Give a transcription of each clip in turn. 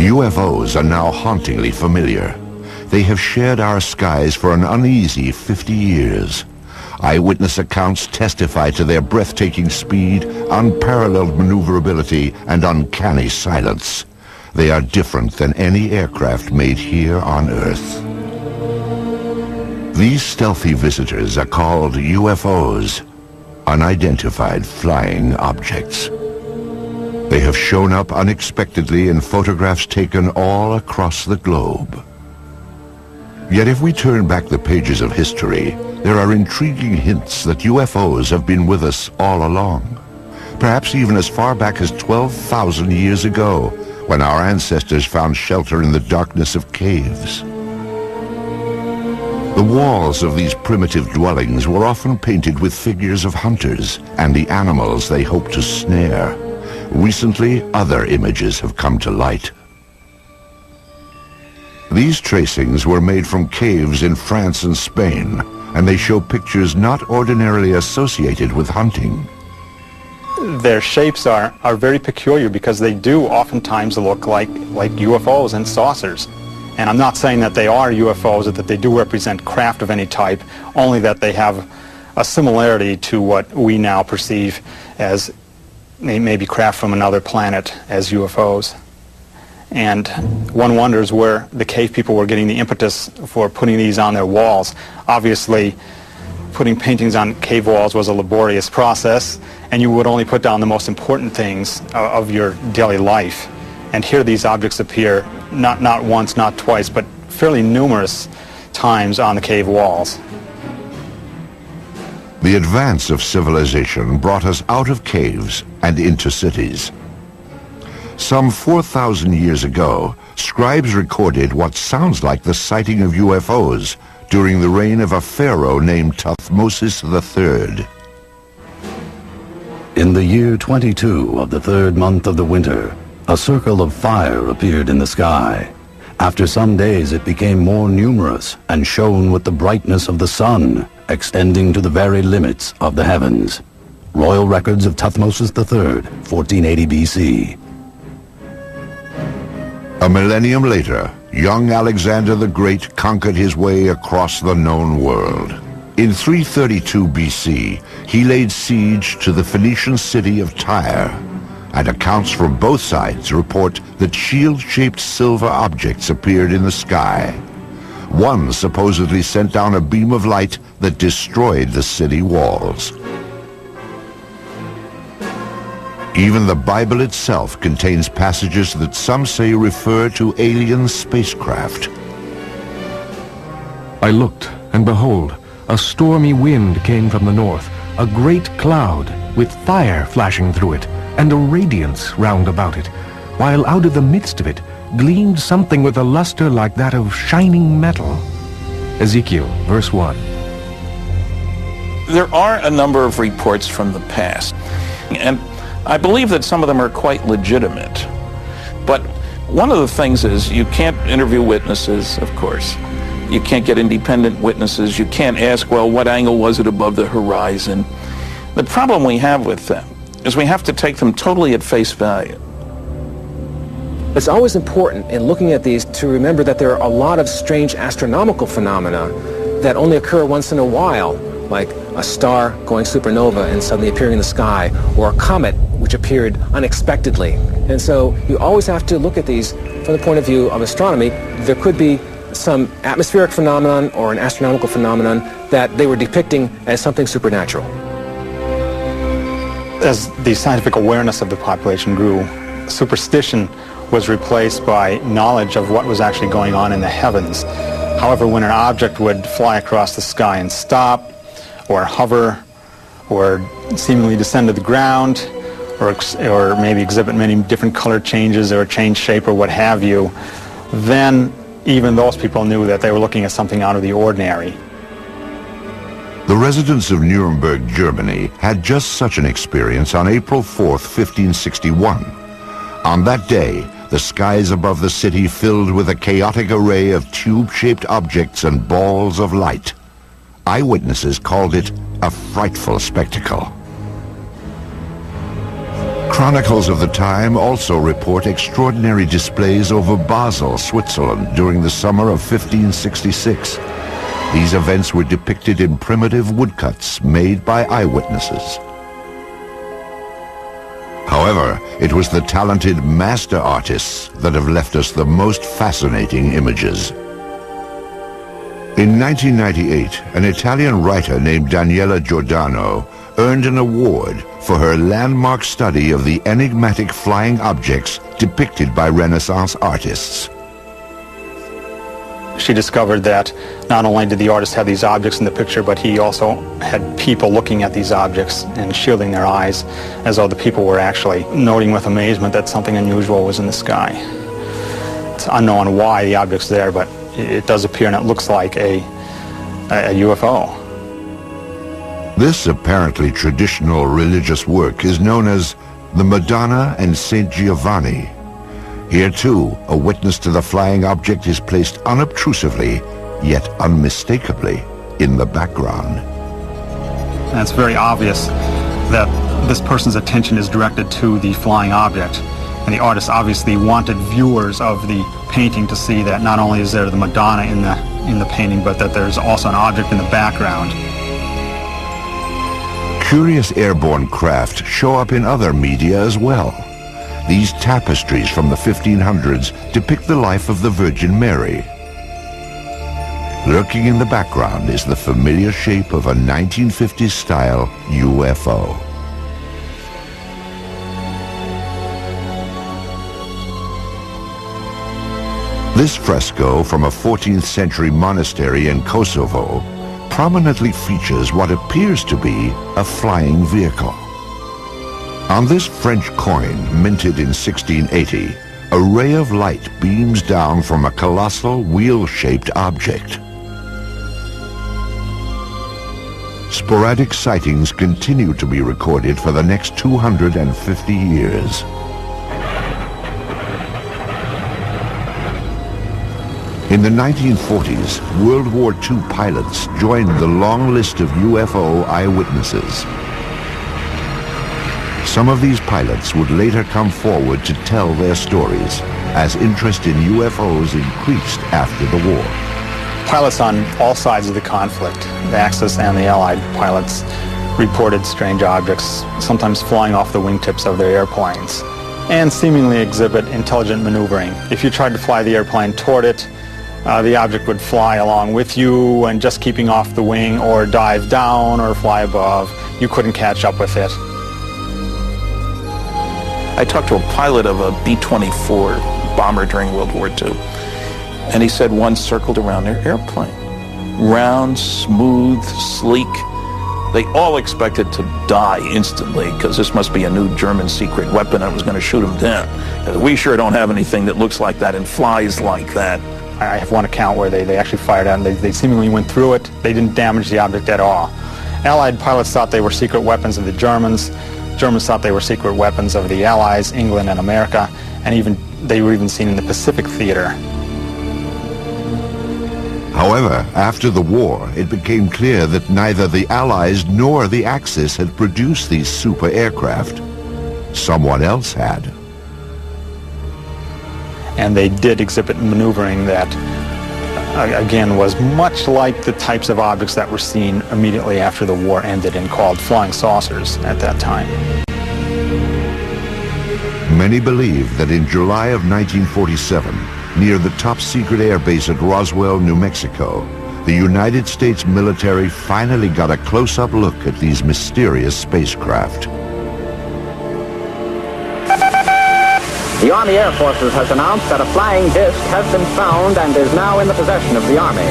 UFOs are now hauntingly familiar. They have shared our skies for an uneasy 50 years. Eyewitness accounts testify to their breathtaking speed, unparalleled maneuverability, and uncanny silence. They are different than any aircraft made here on Earth. These stealthy visitors are called UFOs, unidentified flying objects. They have shown up unexpectedly in photographs taken all across the globe. Yet if we turn back the pages of history, there are intriguing hints that UFOs have been with us all along. Perhaps even as far back as 12,000 years ago, when our ancestors found shelter in the darkness of caves. The walls of these primitive dwellings were often painted with figures of hunters and the animals they hoped to snare. Recently, other images have come to light. These tracings were made from caves in France and Spain, and they show pictures not ordinarily associated with hunting. Their shapes are very peculiar because they do oftentimes look like UFOs and saucers. And I'm not saying that they are UFOs or that they do represent craft of any type, only that they have a similarity to what we now perceive as maybe craft from another planet as UFOs. And one wonders where the cave people were getting the impetus for putting these on their walls. Obviously, putting paintings on cave walls was a laborious process, and you would only put down the most important things of your daily life. And here these objects appear not once, not twice, but fairly numerous times on the cave walls. The advance of civilization brought us out of caves and into cities. Some 4,000 years ago, scribes recorded what sounds like the sighting of UFOs during the reign of a pharaoh named Thutmose III. In the year 22 of the third month of the winter, a circle of fire appeared in the sky. After some days it became more numerous and shone with the brightness of the sun, extending to the very limits of the heavens. Royal Records of Thutmose III, 1480 BC. A millennium later, young Alexander the Great conquered his way across the known world. In 332 BC, he laid siege to the Phoenician city of Tyre, and accounts from both sides report that shield-shaped silver objects appeared in the sky. One supposedly sent down a beam of light that destroyed the city walls. Even the Bible itself contains passages that some say refer to alien spacecraft. I looked, and behold, a stormy wind came from the north, a great cloud with fire flashing through it, and a radiance round about it, while out of the midst of it gleamed something with a luster like that of shining metal. Ezekiel, verse 1. There are a number of reports from the past, and I believe that some of them are quite legitimate. But one of the things is you can't interview witnesses, of course. You can't get independent witnesses. You can't ask, well, what angle was it above the horizon? The problem we have with them is we have to take them totally at face value. It's always important in looking at these to remember that there are a lot of strange astronomical phenomena that only occur once in a while, like a star going supernova and suddenly appearing in the sky, or a comet which appeared unexpectedly. And so you always have to look at these from the point of view of astronomy. There could be some atmospheric phenomenon or an astronomical phenomenon that they were depicting as something supernatural. As the scientific awareness of the population grew, superstition was replaced by knowledge of what was actually going on in the heavens. However, when an object would fly across the sky and stop, or hover, or seemingly descend to the ground, or maybe exhibit many different color changes or change shape or what have you, then even those people knew that they were looking at something out of the ordinary. The residents of Nuremberg, Germany, had just such an experience on April 4th, 1561. On that day, the skies above the city filled with a chaotic array of tube-shaped objects and balls of light. Eyewitnesses called it a frightful spectacle. Chronicles of the time also report extraordinary displays over Basel, Switzerland during the summer of 1566. These events were depicted in primitive woodcuts made by eyewitnesses. However, it was the talented master artists that have left us the most fascinating images. In 1998, an Italian writer named Daniela Giordano earned an award for her landmark study of the enigmatic flying objects depicted by Renaissance artists. She discovered that not only did the artist have these objects in the picture, but he also had people looking at these objects and shielding their eyes as though the people were actually noting with amazement that something unusual was in the sky. It's unknown why the object's there, but it does appear and it looks like a UFO. This apparently traditional religious work is known as the Madonna and Saint Giovanni. Here too, a witness to the flying object is placed unobtrusively, yet unmistakably, in the background. And it's very obvious that this person's attention is directed to the flying object. And the artist obviously wanted viewers of the painting to see that not only is there the Madonna in the painting, but that there's also an object in the background. Curious airborne craft show up in other media as well. These tapestries from the 1500s depict the life of the Virgin Mary. Lurking in the background is the familiar shape of a 1950s-style UFO. This fresco from a 14th century monastery in Kosovo prominently features what appears to be a flying vehicle. On this French coin, minted in 1680, a ray of light beams down from a colossal wheel-shaped object. Sporadic sightings continue to be recorded for the next 250 years. In the 1940s, World War II pilots joined the long list of UFO eyewitnesses. Some of these pilots would later come forward to tell their stories as interest in UFOs increased after the war. Pilots on all sides of the conflict, the Axis and the Allied pilots, reported strange objects, sometimes flying off the wingtips of their airplanes, and seemingly exhibit intelligent maneuvering. If you tried to fly the airplane toward it, the object would fly along with you and just keeping off the wing, or dive down or fly above. You couldn't catch up with it. I talked to a pilot of a B-24 bomber during World War II, and he said one circled around their airplane. Round, smooth, sleek. They all expected to die instantly because this must be a new German secret weapon that was going to shoot them down. We sure don't have anything that looks like that and flies like that. I have one account where they actually fired at them. They seemingly went through it. They didn't damage the object at all. Allied pilots thought they were secret weapons of the Germans. Germans thought they were secret weapons of the Allies, England and America, and they were even seen in the Pacific theater. However, after the war, it became clear that neither the Allies nor the Axis had produced these super aircraft. Someone else had. And they did exhibit maneuvering that, again, was much like the types of objects that were seen immediately after the war ended and called flying saucers at that time. Many believe that in July of 1947, near the top-secret airbase at Roswell, New Mexico, the United States military finally got a close-up look at these mysterious spacecraft. The Army Air Forces has announced that a flying disc has been found and is now in the possession of the Army.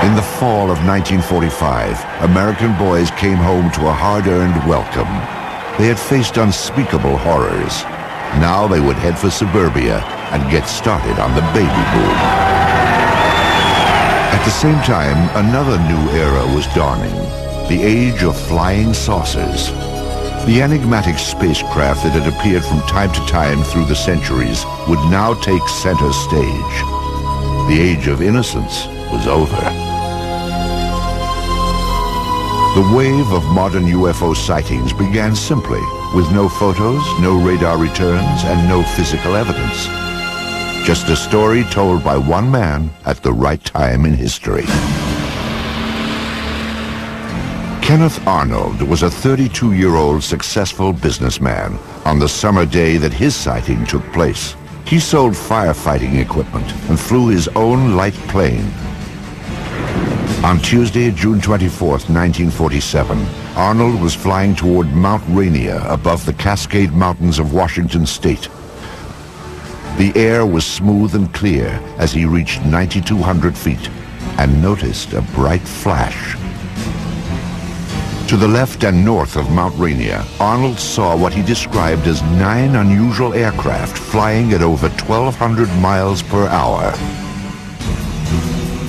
In the fall of 1945, American boys came home to a hard-earned welcome. They had faced unspeakable horrors. Now they would head for suburbia and get started on the baby boom. At the same time, another new era was dawning. The age of flying saucers. The enigmatic spacecraft that had appeared from time to time through the centuries would now take center stage. The age of innocence was over. The wave of modern UFO sightings began simply, with no photos, no radar returns, and no physical evidence. Just a story told by one man at the right time in history. Kenneth Arnold was a 32-year-old successful businessman on the summer day that his sighting took place. He sold firefighting equipment and flew his own light plane. On Tuesday, June 24th, 1947, Arnold was flying toward Mount Rainier above the Cascade Mountains of Washington State. The air was smooth and clear as he reached 9,200 feet and noticed a bright flash. To the left and north of Mount Rainier, Arnold saw what he described as 9 unusual aircraft flying at over 1,200 miles per hour.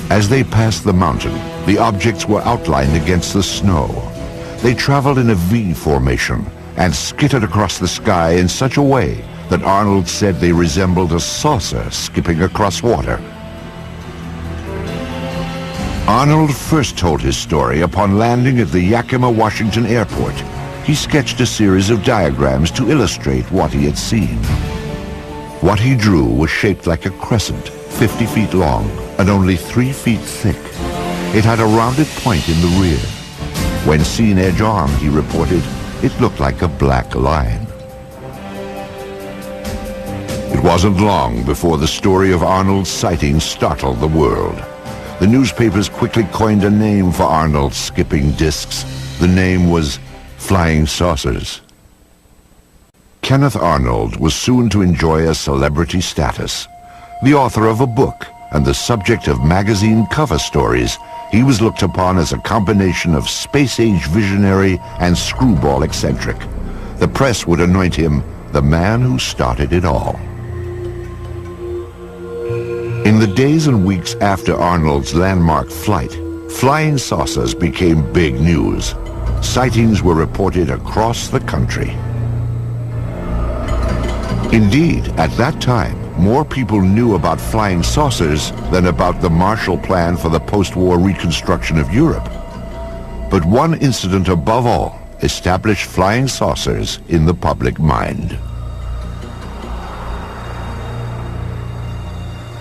As they passed the mountain, the objects were outlined against the snow. They traveled in a V formation and skittered across the sky in such a way that Arnold said they resembled a saucer skipping across water. Arnold first told his story upon landing at the Yakima, Washington airport. He sketched a series of diagrams to illustrate what he had seen. What he drew was shaped like a crescent, 50 feet long and only 3 feet thick. It had a rounded point in the rear. When seen edge on, he reported, it looked like a black line. It wasn't long before the story of Arnold's sighting startled the world. The newspapers quickly coined a name for Arnold's skipping discs. The name was flying saucers. Kenneth Arnold was soon to enjoy a celebrity status. The author of a book and the subject of magazine cover stories, he was looked upon as a combination of space-age visionary and screwball eccentric. The press would anoint him the man who started it all. In the days and weeks after Arnold's landmark flight, flying saucers became big news. Sightings were reported across the country. Indeed, at that time, more people knew about flying saucers than about the Marshall Plan for the post-war reconstruction of Europe. But one incident above all established flying saucers in the public mind.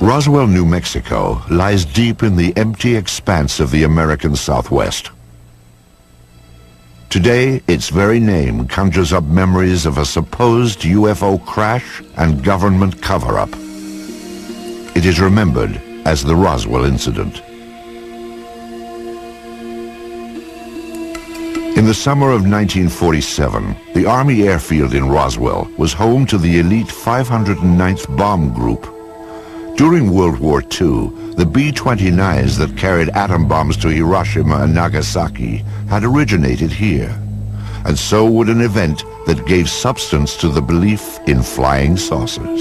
Roswell, New Mexico lies deep in the empty expanse of the American Southwest. Today, its very name conjures up memories of a supposed UFO crash and government cover-up. It is remembered as the Roswell incident. In the summer of 1947, the Army airfield in Roswell was home to the elite 509th Bomb Group. During World War II, the B-29s that carried atom bombs to Hiroshima and Nagasaki had originated here. And so would an event that gave substance to the belief in flying saucers.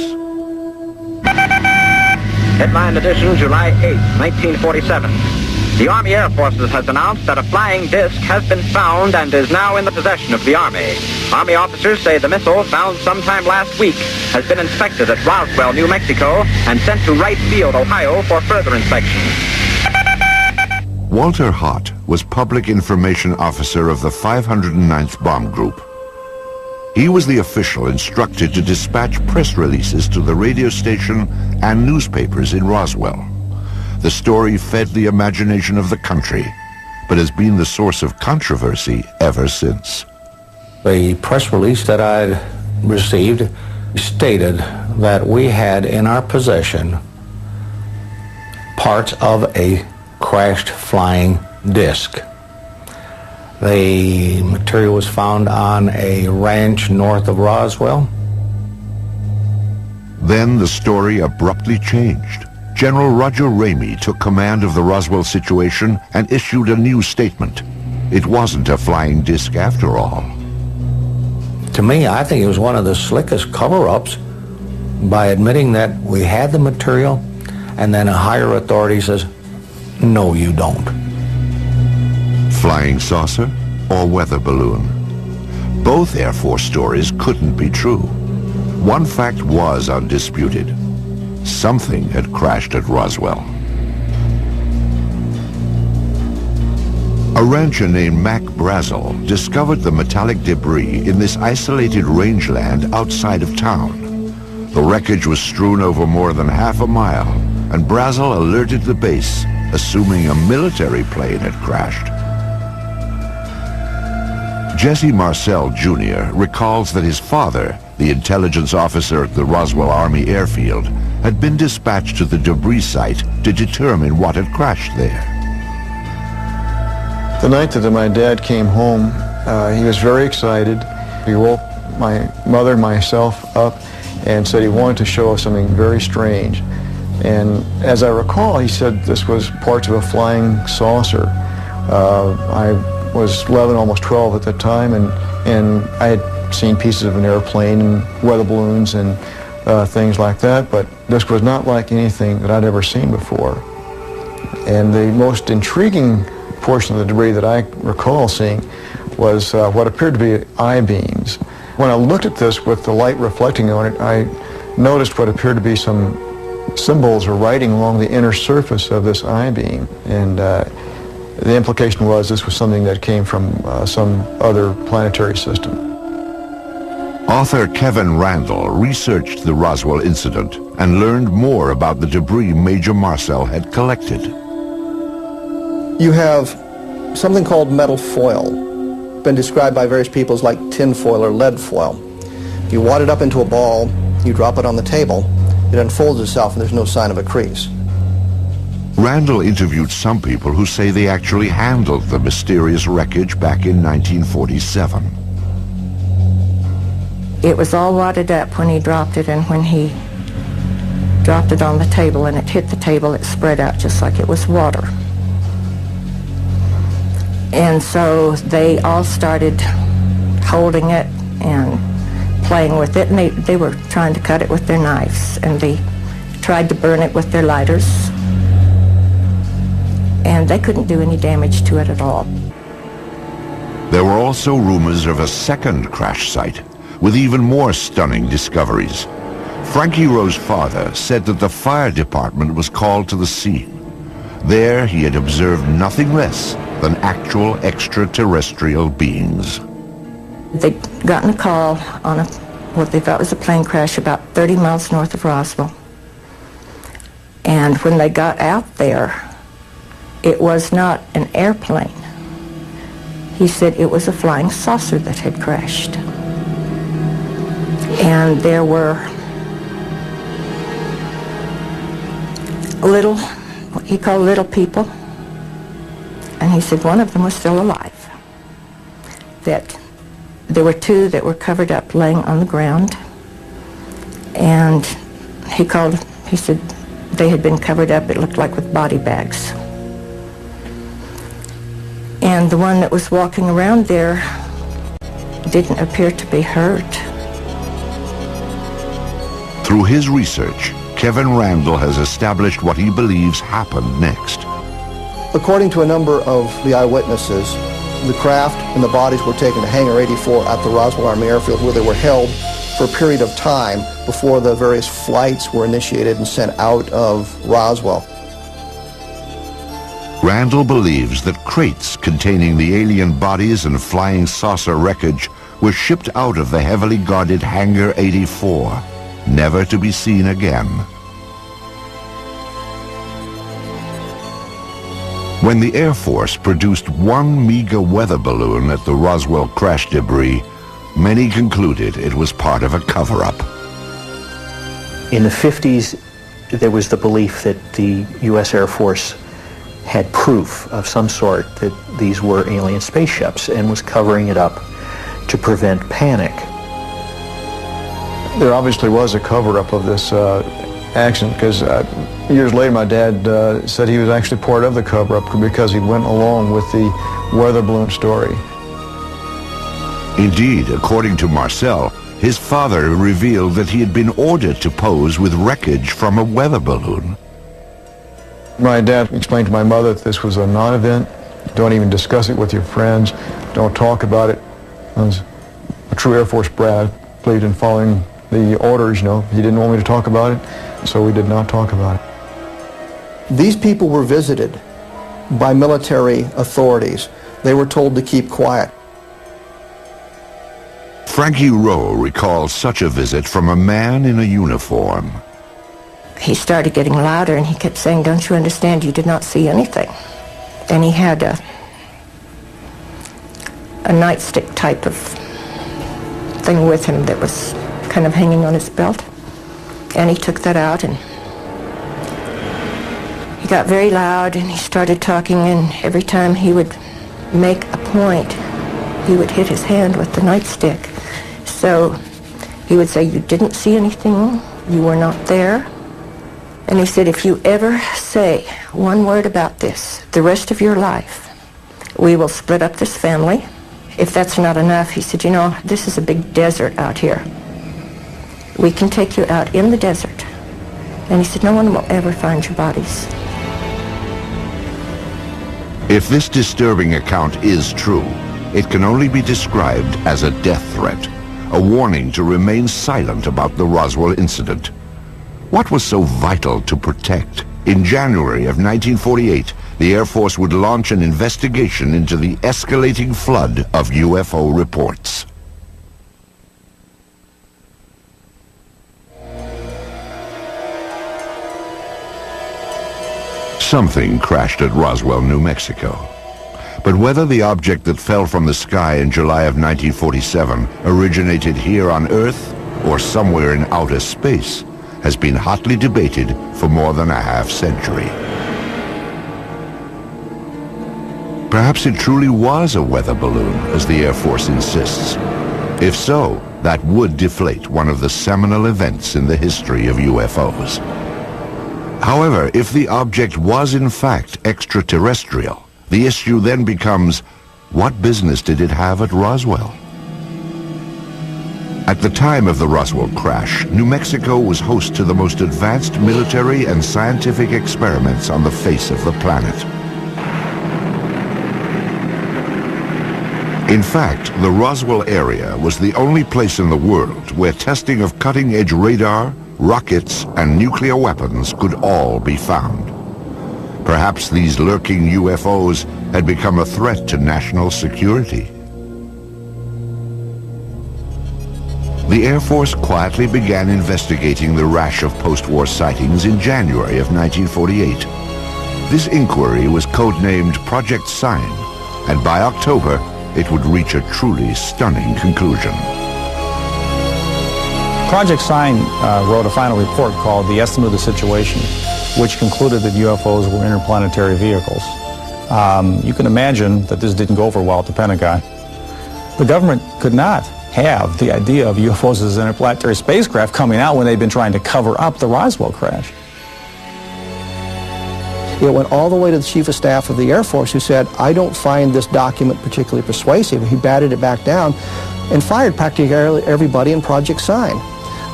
Headline edition, July 8, 1947. The Army Air Forces has announced that a flying disc has been found and is now in the possession of the Army. Army officers say the missile, found sometime last week, has been inspected at Roswell, New Mexico, and sent to Wright Field, Ohio, for further inspection. Walter Hott was Public Information Officer of the 509th Bomb Group. He was the official instructed to dispatch press releases to the radio station and newspapers in Roswell. The story fed the imagination of the country, but has been the source of controversy ever since. The press release that I received stated that we had in our possession parts of a crashed flying disc. The material was found on a ranch north of Roswell. Then the story abruptly changed. General Roger Ramey took command of the Roswell situation and issued a new statement. It wasn't a flying disc after all. To me, I think it was one of the slickest cover-ups by admitting that we had the material, and then a higher authority says, no, you don't. Flying saucer or weather balloon? Both Air Force stories couldn't be true. One fact was undisputed. Something had crashed at Roswell. A rancher named Mac Brazel discovered the metallic debris in this isolated rangeland outside of town. The wreckage was strewn over more than half a mile, and Brazel alerted the base, assuming a military plane had crashed. Jesse Marcel Jr. recalls that his father, the intelligence officer at the Roswell Army Airfield, had been dispatched to the debris site to determine what had crashed there. The night that my dad came home, he was very excited. He woke my mother and myself up and said he wanted to show us something very strange. And as I recall, he said this was parts of a flying saucer. I was 11, almost 12 at the time, and I had seen pieces of an airplane and weather balloons and things like that, but this was not like anything that I'd ever seen before. And the most intriguing portion of the debris that I recall seeing was what appeared to be I-beams. When I looked at this with the light reflecting on it, I noticed what appeared to be some symbols or writing along the inner surface of this I-beam. And the implication was this was something that came from some other planetary system. Author Kevin Randall researched the Roswell incident and learned more about the debris Major Marcel had collected. You have something called metal foil, been described by various people as like tin foil or lead foil. You wad it up into a ball, you drop it on the table, it unfolds itself and there's no sign of a crease. Randall interviewed some people who say they actually handled the mysterious wreckage back in 1947. It was all wadded up when he dropped it, and when he dropped it on the table and it hit the table, it spread out just like it was water. And so they all started holding it and playing with it, and they were trying to cut it with their knives, and they tried to burn it with their lighters, and they couldn't do any damage to it at all. There were also rumors of a second crash site with even more stunning discoveries. Frankie Rowe's father said that the fire department was called to the scene. There he had observed nothing less than actual extraterrestrial beings. They'd gotten a call on what they thought was a plane crash about 30 miles north of Roswell. And when they got out there, it was not an airplane. He said it was a flying saucer that had crashed. And there were little, what he called little people. And he said one of them was still alive. That there were two that were covered up laying on the ground. And he said they had been covered up, it looked like with body bags. And the one that was walking around there didn't appear to be hurt. Through his research, Kevin Randall has established what he believes happened next. According to a number of the eyewitnesses, the craft and the bodies were taken to Hangar 84 at the Roswell Army Airfield, where they were held for a period of time before the various flights were initiated and sent out of Roswell. Randall believes that crates containing the alien bodies and flying saucer wreckage were shipped out of the heavily guarded Hangar 84, never to be seen again. When the Air Force produced one meager weather balloon at the Roswell crash debris, many concluded it was part of a cover-up. In the 50s, there was the belief that the U.S. Air Force had proof of some sort that these were alien spaceships and was covering it up to prevent panic. There obviously was a cover-up of this accident, because years later my dad said he was actually part of the cover-up because he went along with the weather balloon story. Indeed, according to Marcel, his father revealed that he had been ordered to pose with wreckage from a weather balloon. My dad explained to my mother that this was a non-event. Don't even discuss it with your friends. Don't talk about it. I was a true Air Force brat, believed in following the orders, you know. He didn't want me to talk about it, so we did not talk about it. These people were visited by military authorities They were told to keep quiet. Frankie Rowe recalls such a visit from a man in a uniform. He started getting louder, and he kept saying, "Don't you understand? You did not see anything." And he had a nightstick type of thing with him that was kind of hanging on his belt. And he took that out, and he got very loud, and he started talking, and every time he would make a point, he would hit his hand with the nightstick. So he would say, "You didn't see anything, you were not there." And he said, "If you ever say one word about this the rest of your life, we will split up this family. If that's not enough," he said, "you know, this is a big desert out here. We can take you out in the desert." And he said, "No one will ever find your bodies." If this disturbing account is true, it can only be described as a death threat, a warning to remain silent about the Roswell incident. What was so vital to protect? In January of 1948, the Air Force would launch an investigation into the escalating flood of UFO reports. Something crashed at Roswell, New Mexico. But whether the object that fell from the sky in July of 1947 originated here on Earth or somewhere in outer space has been hotly debated for more than a half-century. Perhaps it truly was a weather balloon, as the Air Force insists. If so, that would deflate one of the seminal events in the history of UFOs. However, if the object was in fact extraterrestrial, the issue then becomes, what business did it have at Roswell? At the time of the Roswell crash, New Mexico was host to the most advanced military and scientific experiments on the face of the planet. In fact, the Roswell area was the only place in the world where testing of cutting-edge radar, rockets, and nuclear weapons could all be found. Perhaps these lurking UFOs had become a threat to national security. The Air Force quietly began investigating the rash of post-war sightings in January of 1948. This inquiry was codenamed Project Sign, and by October, it would reach a truly stunning conclusion. Project Sign wrote a final report called The Estimate of the Situation, which concluded that UFOs were interplanetary vehicles. You can imagine that this didn't go over well at the Pentagon. The government could not have the idea of UFOs as interplanetary spacecraft coming out when they've been trying to cover up the Roswell crash. It went all the way to the Chief of Staff of the Air Force, who said, "I don't find this document particularly persuasive." He batted it back down and fired practically everybody in Project Sign.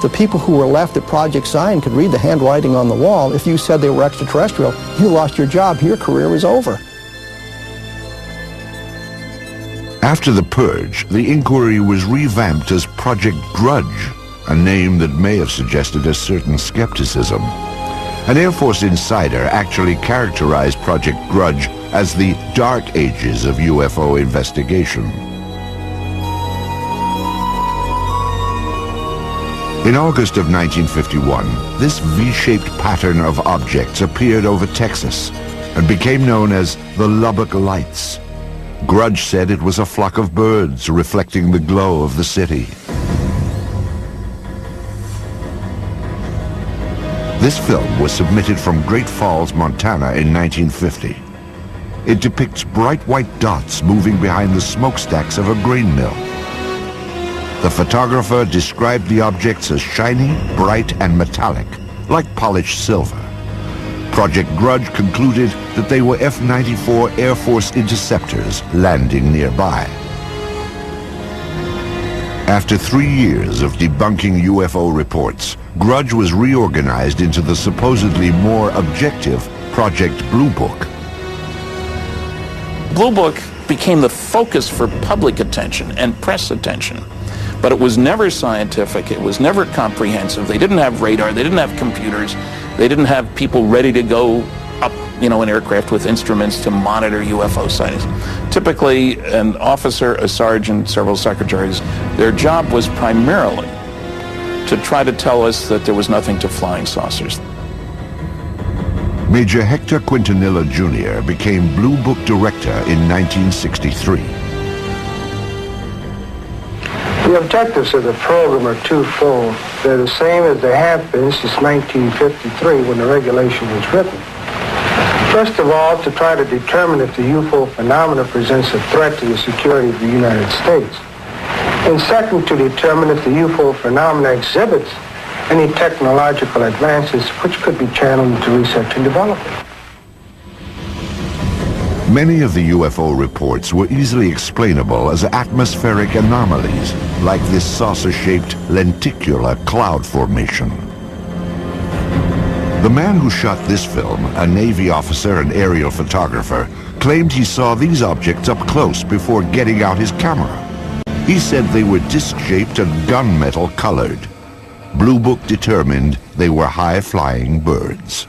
The people who were left at Project Sign could read the handwriting on the wall. If you said they were extraterrestrial, you lost your job. Your career was over. After the purge, the inquiry was revamped as Project Grudge, a name that may have suggested a certain skepticism. An Air Force insider actually characterized Project Grudge as the dark ages of UFO investigation. In August of 1951, this V-shaped pattern of objects appeared over Texas and became known as the Lubbock Lights. Grudge said it was a flock of birds reflecting the glow of the city. This film was submitted from Great Falls, Montana in 1950. It depicts bright white dots moving behind the smokestacks of a grain mill. The photographer described the objects as shiny, bright, and metallic, like polished silver. Project Grudge concluded that they were F-94 Air Force interceptors landing nearby. After 3 years of debunking UFO reports, Grudge was reorganized into the supposedly more objective Project Blue Book. Blue Book became the focus for public attention and press attention. But it was never scientific, it was never comprehensive. They didn't have radar, they didn't have computers, they didn't have people ready to go up, in aircraft with instruments to monitor UFO sightings. Typically, an officer, a sergeant, several secretaries, their job was primarily to try to tell us that there was nothing to flying saucers. Major Hector Quintanilla Jr. became Blue Book director in 1963. The objectives of the program are twofold. They're the same as they have been since 1953 when the regulation was written. First of all, to try to determine if the UFO phenomena presents a threat to the security of the United States. And second, to determine if the UFO phenomena exhibits any technological advances which could be channeled into research and development. Many of the UFO reports were easily explainable as atmospheric anomalies, like this saucer-shaped lenticular cloud formation. The man who shot this film, a Navy officer and aerial photographer, claimed he saw these objects up close before getting out his camera. He said they were disc-shaped and gunmetal colored. Blue Book determined they were high-flying birds.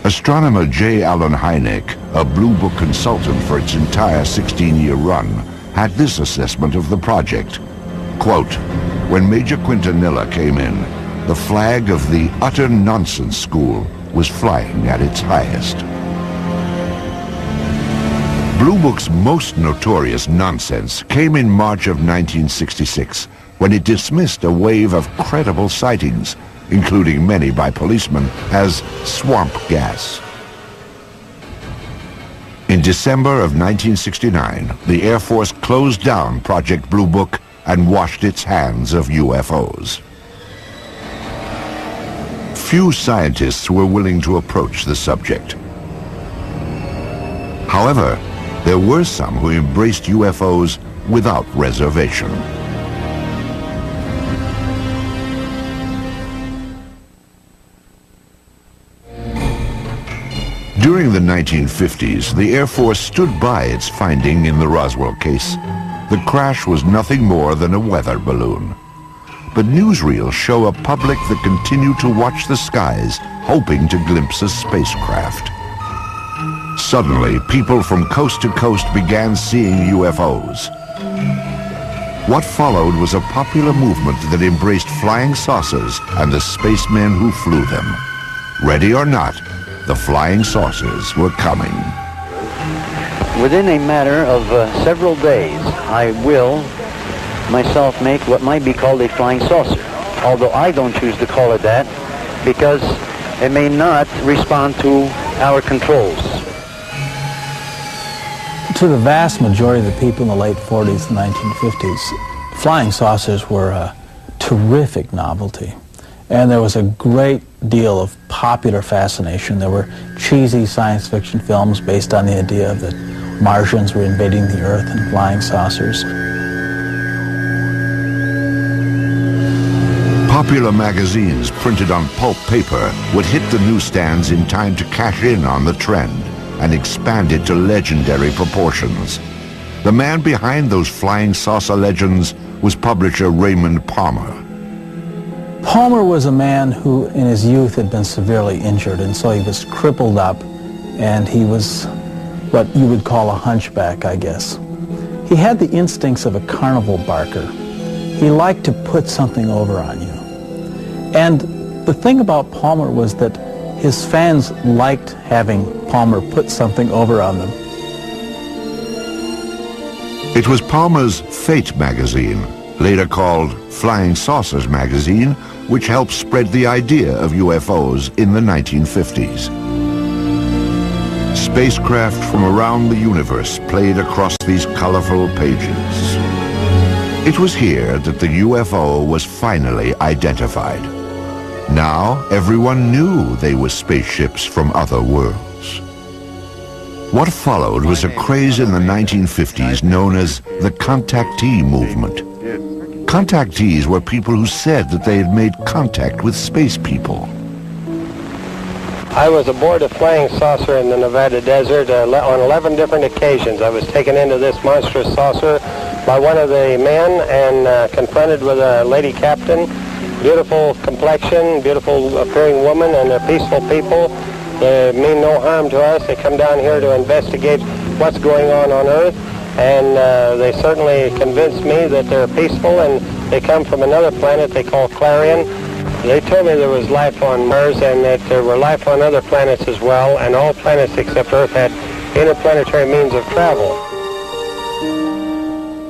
Astronomer J. Allen Hynek, a Blue Book consultant for its entire 16-year run, had this assessment of the project. Quote, "When Major Quintanilla came in, the flag of the utter nonsense school was flying at its highest." Blue Book's most notorious nonsense came in March of 1966, when it dismissed a wave of credible sightings, including many by policemen, as swamp gas. In December of 1969, the Air Force closed down Project Blue Book and washed its hands of UFOs. Few scientists were willing to approach the subject. However, there were some who embraced UFOs without reservation. During the 1950s, the Air Force stood by its finding in the Roswell case. The crash was nothing more than a weather balloon. But newsreels show a public that continue to watch the skies, hoping to glimpse a spacecraft. Suddenly, people from coast to coast began seeing UFOs. What followed was a popular movement that embraced flying saucers and the spacemen who flew them. Ready or not, the flying saucers were coming. Within a matter of several days, I will myself make what might be called a flying saucer, although I don't choose to call it that because it may not respond to our controls. To the vast majority of the people in the late 40s and 1950s, flying saucers were a terrific novelty. And there was a great deal of popular fascination. There were cheesy science fiction films based on the idea that Martians were invading the Earth in flying saucers. Popular magazines printed on pulp paper would hit the newsstands in time to cash in on the trend and expand it to legendary proportions. The man behind those flying saucer legends was publisher Raymond Palmer. Palmer was a man who in his youth had been severely injured, and so he was crippled up, and he was what you would call a hunchback, I guess. He had the instincts of a carnival barker. He liked to put something over on you. And the thing about Palmer was that his fans liked having Palmer put something over on them. It was Palmer's Fate magazine, later called Flying Saucers magazine, which helped spread the idea of UFOs in the 1950s. Spacecraft from around the universe played across these colorful pages. It was here that the UFO was finally identified. Now everyone knew they were spaceships from other worlds. What followed was a craze in the 1950s known as the contactee movement. Contactees were people who said that they had made contact with space people. I was aboard a flying saucer in the Nevada desert on 11 different occasions. I was taken into this monstrous saucer by one of the men and confronted with a lady captain. Beautiful complexion, beautiful appearing woman, and they're peaceful people. They mean no harm to us. They come down here to investigate what's going on Earth, and they certainly convinced me that they're peaceful, and they come from another planet they call Clarion. They told me there was life on Mars and that there were life on other planets as well, and all planets except Earth had interplanetary means of travel.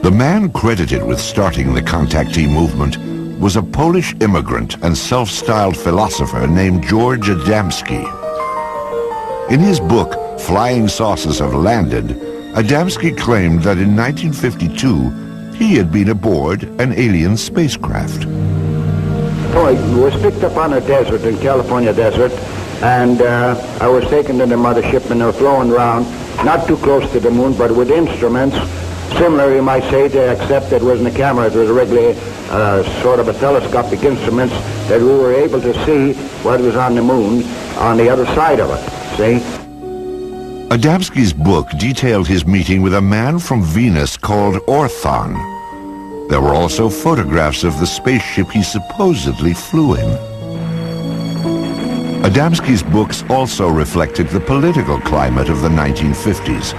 The man credited with starting the contactee movement was a Polish immigrant and self-styled philosopher named George Adamski. In his book, Flying Saucers Have Landed, Adamski claimed that in 1952, he had been aboard an alien spacecraft. So I was picked up on a desert, in California desert, and I was taken to the mothership, and they were flown around, not too close to the moon, but with instruments, similar, you might say, except it wasn't a camera, it was a regular sort of a telescopic instruments that we were able to see what was on the moon on the other side of it, see? Adamski's book detailed his meeting with a man from Venus called Orthon. There were also photographs of the spaceship he supposedly flew in. Adamski's books also reflected the political climate of the 1950s,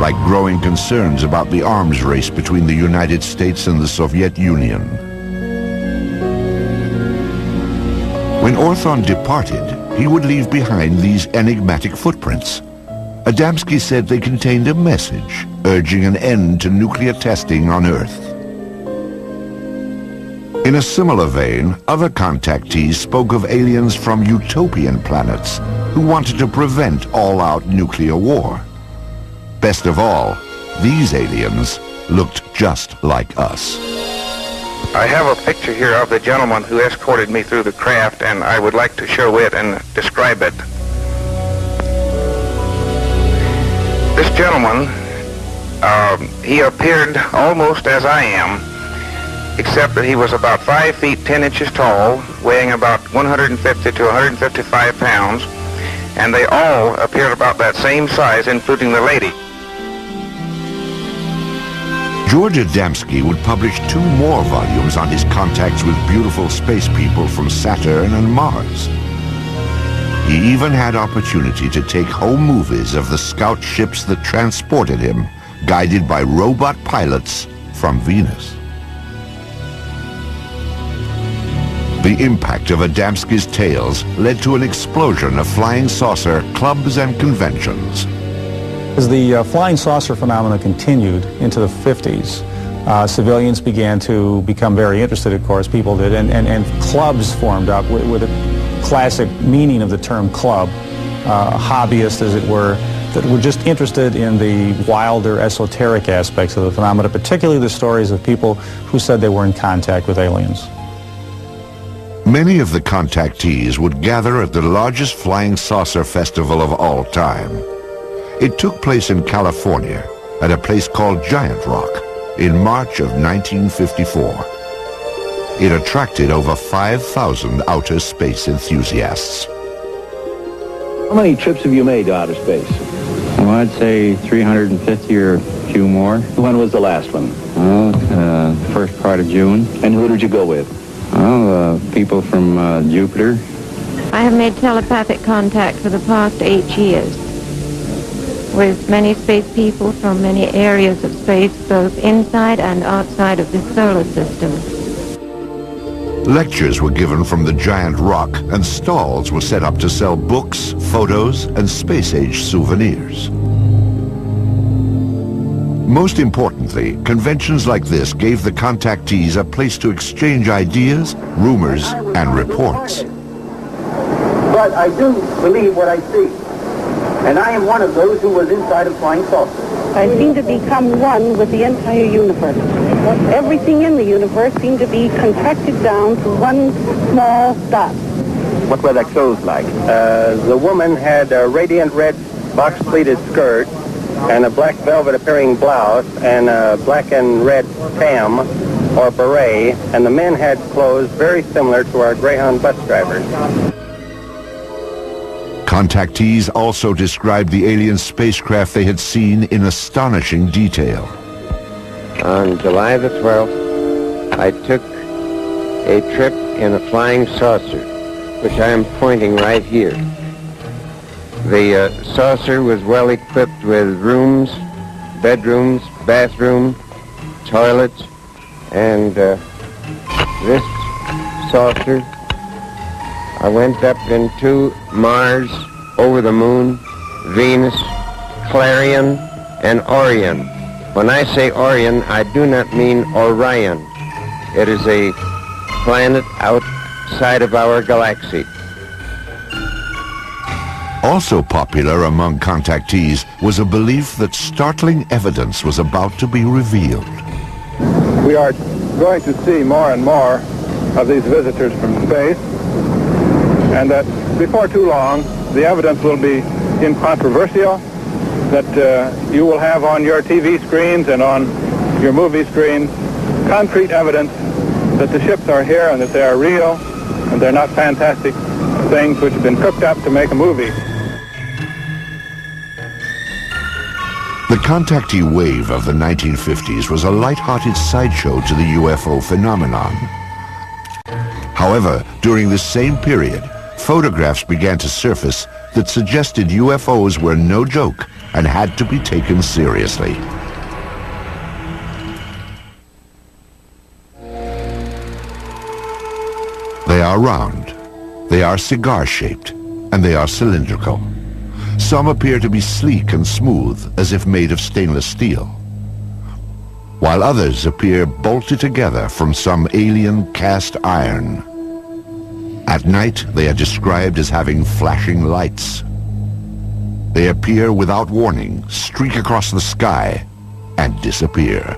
like growing concerns about the arms race between the United States and the Soviet Union. When Orthon departed, he would leave behind these enigmatic footprints. Adamski said they contained a message urging an end to nuclear testing on Earth. In a similar vein, other contactees spoke of aliens from utopian planets who wanted to prevent all-out nuclear war. Best of all, these aliens looked just like us. I have a picture here of the gentleman who escorted me through the craft, and I would like to show it and describe it. This gentleman, he appeared almost as I am, except that he was about 5 feet 10 inches tall, weighing about 150 to 155 pounds, and they all appeared about that same size, including the lady. George Adamski would publish 2 more volumes on his contacts with beautiful space people from Saturn and Mars. He even had opportunity to take home movies of the scout ships that transported him, guided by robot pilots from Venus. The impact of Adamski's tales led to an explosion of flying saucer clubs and conventions. As the flying saucer phenomena continued into the 50s, civilians began to become very interested, of course, people did, and clubs formed up with a classic meaning of the term club, hobbyists, as it were, that were just interested in the wilder, esoteric aspects of the phenomena, particularly the stories of people who said they were in contact with aliens. Many of the contactees would gather at the largest flying saucer festival of all time. It took place in California at a place called Giant Rock in March of 1954. It attracted over 5,000 outer space enthusiasts. How many trips have you made to outer space? Well, I'd say 350 or a few more. When was the last one? Well, first part of June. And who did you go with? Well, people from Jupiter. I have made telepathic contact for the past 8 years with many space people from many areas of space, both inside and outside of the solar system. Lectures were given from the Giant Rock, and stalls were set up to sell books, photos, and space-age souvenirs. Most importantly, conventions like this gave the contactees a place to exchange ideas, rumors, and reports. But I do believe what I see. And I am one of those who was inside a flying saucer. I seem to become one with the entire universe. Everything in the universe seemed to be contracted down to one small dot. What were their clothes like? The woman had a radiant red box-pleated skirt and a black velvet-appearing blouse and a black and red tam or beret, and the men had clothes very similar to our Greyhound bus drivers. Contactees also described the alien spacecraft they had seen in astonishing detail. On July the 12th, I took a trip in a flying saucer, which I am pointing right here. The saucer was well equipped with rooms, bedrooms, bathroom, toilets, and this saucer, I went up into Mars, over the moon, Venus, Clarion, and Orion. When I say Orion, I do not mean Orion. It is a planet outside of our galaxy. Also popular among contactees was a belief that startling evidence was about to be revealed. We are going to see more and more of these visitors from space, and that before too long, the evidence will be incontrovertible, that you will have on your TV screens and on your movie screens concrete evidence that the ships are here and that they are real and they're not fantastic things which have been cooked up to make a movie. The contactee wave of the 1950s was a light-hearted sideshow to the UFO phenomenon. However, during this same period, photographs began to surface that suggested UFOs were no joke and had to be taken seriously. They are round, they are cigar-shaped, and they are cylindrical. Some appear to be sleek and smooth, as if made of stainless steel, while others appear bolted together from some alien cast iron. At night, they are described as having flashing lights. They appear without warning, streak across the sky, and disappear.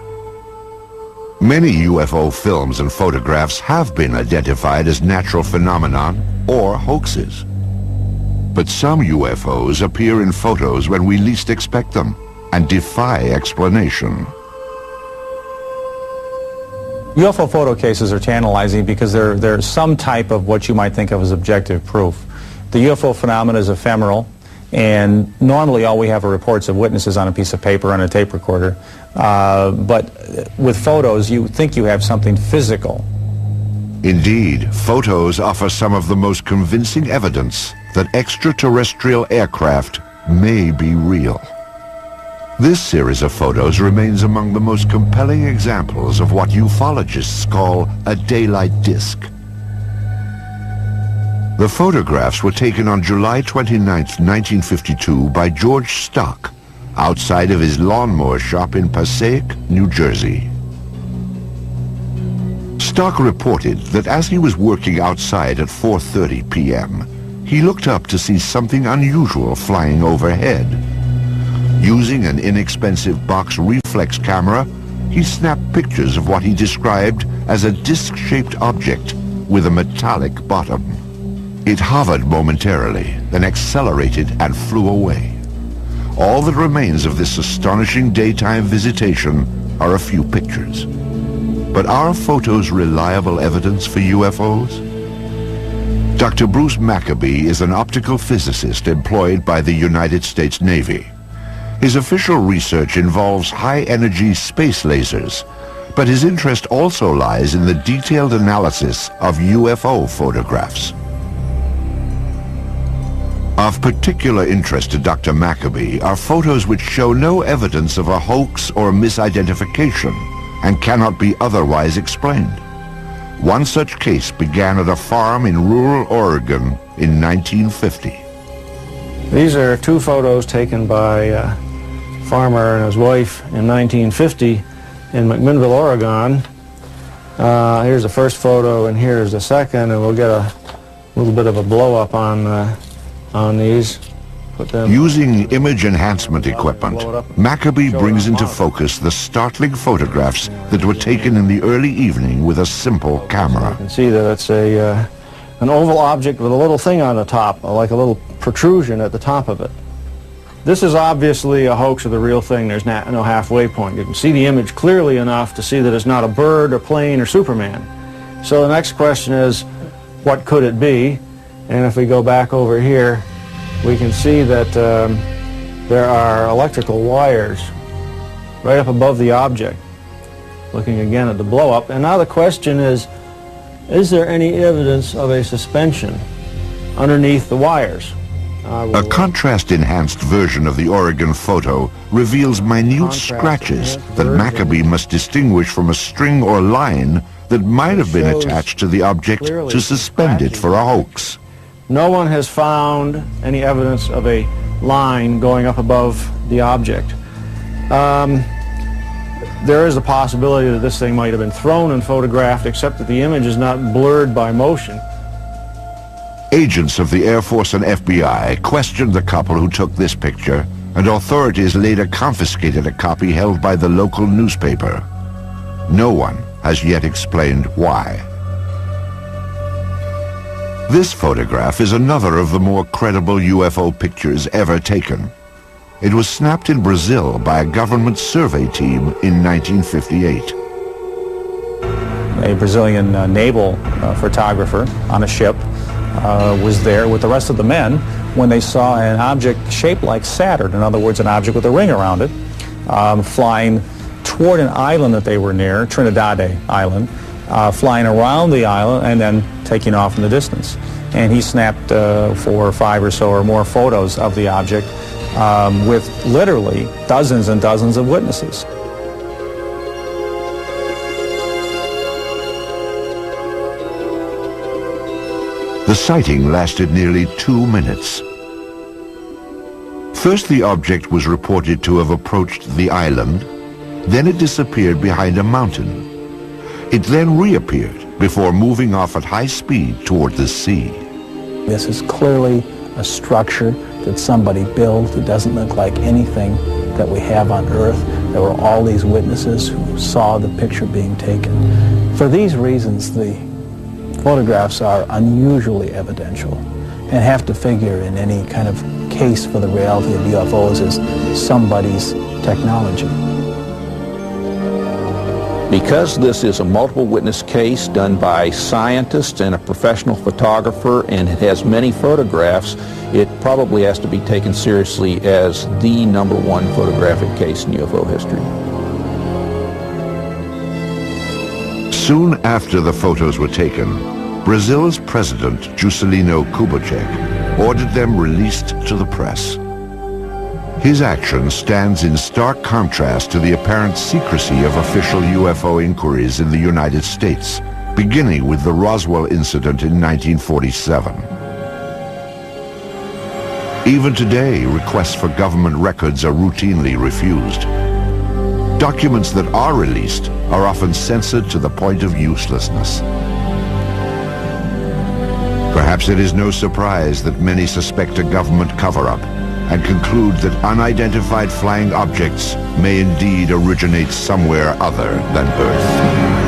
Many UFO films and photographs have been identified as natural phenomenon or hoaxes. But some UFOs appear in photos when we least expect them and defy explanation. UFO photo cases are tantalizing because they're some type of what you might think of as objective proof. The UFO phenomenon is ephemeral, and normally all we have are reports of witnesses on a piece of paper on a tape recorder. But with photos, you think you have something physical. Indeed, photos offer some of the most convincing evidence that extraterrestrial aircraft may be real. This series of photos remains among the most compelling examples of what ufologists call a daylight disk. The photographs were taken on July 29, 1952 by George Stock, outside of his lawnmower shop in Passaic, New Jersey. Stock reported that as he was working outside at 4:30 p.m., he looked up to see something unusual flying overhead. Using an inexpensive box reflex camera, he snapped pictures of what he described as a disc-shaped object with a metallic bottom. It hovered momentarily, then accelerated and flew away. All that remains of this astonishing daytime visitation are a few pictures. But are photos reliable evidence for UFOs? Dr. Bruce Maccabee is an optical physicist employed by the United States Navy. His official research involves high-energy space lasers, but his interest also lies in the detailed analysis of UFO photographs. Of particular interest to Dr. Maccabee are photos which show no evidence of a hoax or misidentification and cannot be otherwise explained. One such case began at a farm in rural Oregon in 1950. These are two photos taken by a farmer and his wife in 1950 in McMinnville, Oregon. Here's the first photo and here's the second, and we'll get a little bit of a blow-up on these. Using image enhancement equipment, Maccabee brings into focus the startling photographs that were taken in the early evening with a simple camera. You can see that it's an oval object with a little thing on the top, like a little protrusion at the top of it. This is obviously a hoax or the real thing. There's no halfway point. You can see the image clearly enough to see that it's not a bird or plane or Superman. So the next question is, what could it be? And if we go back over here, we can see that there are electrical wires right up above the object. Looking again at the blow-up. And now the question is there any evidence of a suspension underneath the wires? A contrast-enhanced version of the Oregon photo reveals minute scratches that Maccabee must distinguish from a string or line that might have been attached to the object to suspend it for a hoax. No one has found any evidence of a line going up above the object. There is a possibility that this thing might have been thrown and photographed, except that the image is not blurred by motion. Agents of the Air Force and FBI questioned the couple who took this picture, and authorities later confiscated a copy held by the local newspaper. No one has yet explained why. This photograph is another of the more credible UFO pictures ever taken. It was snapped in Brazil by a government survey team in 1958. A Brazilian naval photographer on a ship was there with the rest of the men when they saw an object shaped like Saturn, in other words, an object with a ring around it, flying toward an island that they were near, Trinidad Island, flying around the island and then taking off in the distance. And he snapped 4 or 5 or so or more photos of the object with literally dozens and dozens of witnesses. The sighting lasted nearly 2 minutes. First, the object was reported to have approached the island, then it disappeared behind a mountain. It then reappeared before moving off at high speed toward the sea. This is clearly a structure that somebody built. It doesn't look like anything that we have on Earth. There were all these witnesses who saw the picture being taken. For these reasons, the photographs are unusually evidential and have to figure in any kind of case for the reality of UFOs as somebody's technology. Because this is a multiple witness case done by scientists and a professional photographer, and it has many photographs, it probably has to be taken seriously as the #1 photographic case in UFO history. Soon after the photos were taken, Brazil's president, Juscelino Kubitschek, ordered them released to the press. His action stands in stark contrast to the apparent secrecy of official UFO inquiries in the United States, beginning with the Roswell incident in 1947. Even today, requests for government records are routinely refused. Documents that are released are often censored to the point of uselessness. Perhaps it is no surprise that many suspect a government cover-up and conclude that unidentified flying objects may indeed originate somewhere other than Earth.